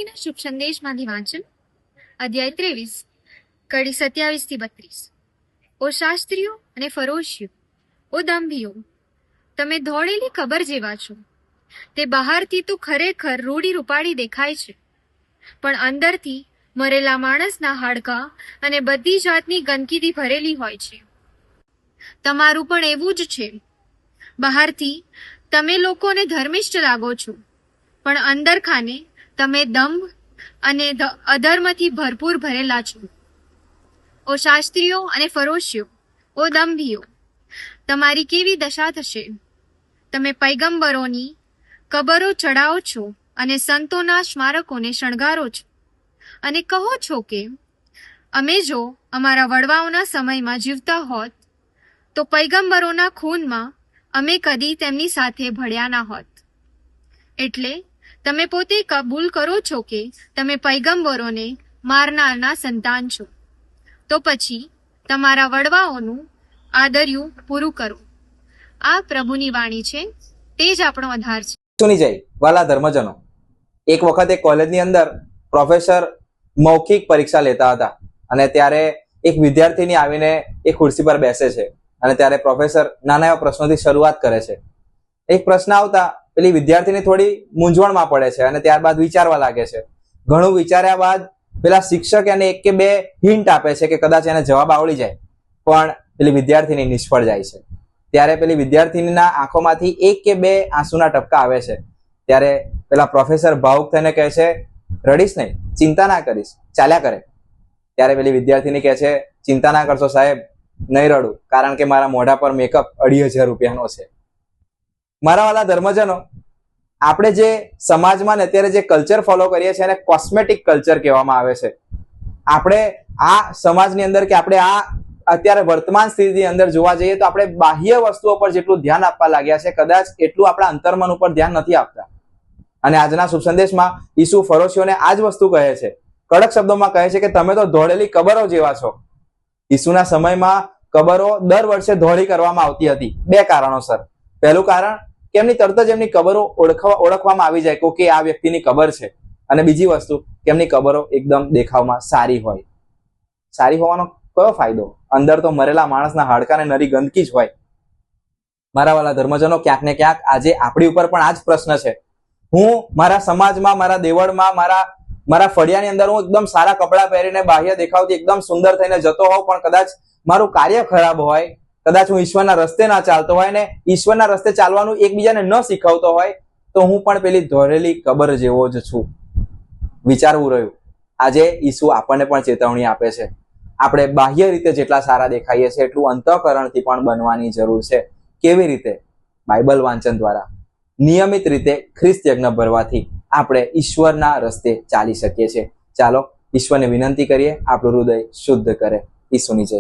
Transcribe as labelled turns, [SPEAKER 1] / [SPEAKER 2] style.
[SPEAKER 1] લૂકીના શુભ સંદેશમાંથી વાંચન અધ્યાય 23 કડી 27 થી 32. ઓ શાસ્ત્રીઓ અને ફરોશીઓ, ઓ દંભીઓ, તમે ધોળેલી કબર જેવા છો. તે બહારથી તો ખરેખર રૂડી રૂપાળી દેખાય છે, પણ અંદરથી મરેલા માણસના હાડકાં અને બધી જાતની ગંદકીથી ભરેલી હોય છે. તમારું પણ એવું જ છે. બહારથી તમે લોકોને ધર્મિષ્ઠ લાગો છો, પણ અંદર ખાને તમે દંભ અને અધર્મથી ભરપૂર ભરેલા છો. ઓ શાસ્ત્રીઓ અને ફરોશીઓ, ઓ દંભીઓ, તમારી કેવી દશા થશે! તમે પૈગંબરોની કબરો ચડાવો છો અને સંતોના સ્મારકોને શણગારો છો અને કહો છો કે અમે જો અમારા વડવાઓના સમયમાં જીવતા હોત તો પૈગંબરોના ખૂનમાં અમે કદી તેમની સાથે ભળ્યા ના હોત. એટલે તમે પોતે કબૂલ કરો છો કે તમે પૈગંબરોને મારનારના સંતાન છો. તો પછી તમારા વડવાઓનું આદર્યું પૂરું કરો. આ પ્રભુની વાણી છે, તે જ આપણો આધાર છે.
[SPEAKER 2] સુની જય વાલા ધર્મજનો, એક વખત એક કોલેજની અંદર પ્રોફેસર મૌખિક પરીક્ષા લેતા હતા અને ત્યારે એક વિદ્યાર્થીની આવીને એક ખુરશી પર બેસે છે અને ત્યારે પ્રોફેસર નાના એવા પ્રશ્નોથી શરૂઆત કરે છે. એક પ્રશ્ન આવતા પેલી વિદ્યાર્થીની થોડી મૂંઝવણમાં પડે છે અને ત્યારબાદ વિચારવા લાગે છે. ઘણું વિચાર્યા બાદ પેલા શિક્ષક એને એક કે બે હિન્ટ આપે છે કે કદાચ એને જવાબ આવડી જાય, પણ પેલી વિદ્યાર્થીની નિષ્ફળ જાય છે. ત્યારે પેલી વિદ્યાર્થીનીના આંખોમાંથી એક કે બે આંસુના ટપકા આવે છે. ત્યારે પેલા પ્રોફેસર ભાવુક થઈને કહે છે, રડીશ નહીં, ચિંતા ના કરીશ, ચાલ્યા કરે. ત્યારે પેલી વિદ્યાર્થીની કહે છે, ચિંતા ના કરશો સાહેબ, નહીં રડું, કારણ કે મારા મોઢા પર મેકઅપ 2,500 રૂપિયાનો છે. મારા વાલા ધર્મજનો, આપણે જે સમાજમાં ને અત્યારે જે કલ્ચર ફોલો કરીએ છીએ એને કોસ્મેટિક કલ્ચર કહેવામાં આવે છે. આપણે આ સમાજની અંદર કે આપણે આ અત્યારે વર્તમાન સ્થિતિની અંદર જોવા જઈએ તો આપણે બાહ્ય વસ્તુઓ પર જેટલું ધ્યાન આપવા લાગ્યા છે, કદાચ એટલું આપણા અંતર્મન ઉપર ધ્યાન નથી આપતા. અને આજના શુભ સંદેશમાં ઈસુ ફરોશીઓને આ જ વસ્તુ કહે છે. કડક શબ્દોમાં કહે છે કે તમે તો ધોળેલી કબરો જેવા છો. ઈસુના સમયમાં કબરો દર વર્ષે ધોળી કરવામાં આવતી હતી, બે કારણોસર. પહેલું કારણ કે એમની તરત જ એમની કબરો ઓળખવામાં આવી જાય કે આ વ્યક્તિની કબર છે. અને બીજી વસ્તુ કે એમની કબરો એકદમ દેખાવમાં સારી હોય. સારી હોવાનો કયો ફાયદો? અંદર તો મરેલા માણસના હાડકાને નરી ગંદકી જ હોય. મારા વાલા ધર્મજનો, ક્યાંક ને ક્યાંક આજે આપણી ઉપર પણ આ જ પ્રશ્ન છે. હું મારા સમાજમાં, મારા દેવળમાં, મારા ફળિયાની અંદર હું એકદમ સારા કપડાં પહેરીને બાહ્ય દેખાવથી એકદમ સુંદર થઈને જતો હોઉં, પણ કદાચ મારું કાર્ય ખરાબ હોય, કદાચ હું ઈશ્વરના રસ્તે ના ચાલતો હોય ને ઈશ્વરના રસ્તે ચાલવાનું એકબીજાને ન શીખવતો હોય, તો હું પણ પેલી ધોળેલી કબર જેવો જ છું. વિચારવું રહ્યું. આજે ઈસુ આપણને પણ ચેતવણી આપે છે. આપણે બાહ્ય રીતે જેટલા સારા દેખાઈએ છીએ એટલું અંતઃકરણથી પણ બનવાની જરૂર છે. કેવી રીતે? બાઇબલ વાંચન દ્વારા, નિયમિત રીતે ખ્રિસ્ત યજ્ઞ ભરવાથી આપણે ઈશ્વરના રસ્તે ચાલી શકીએ છીએ. ચાલો ઈશ્વરને વિનંતી કરીએ આપણું હૃદય શુદ્ધ કરે. ઈસુની જય.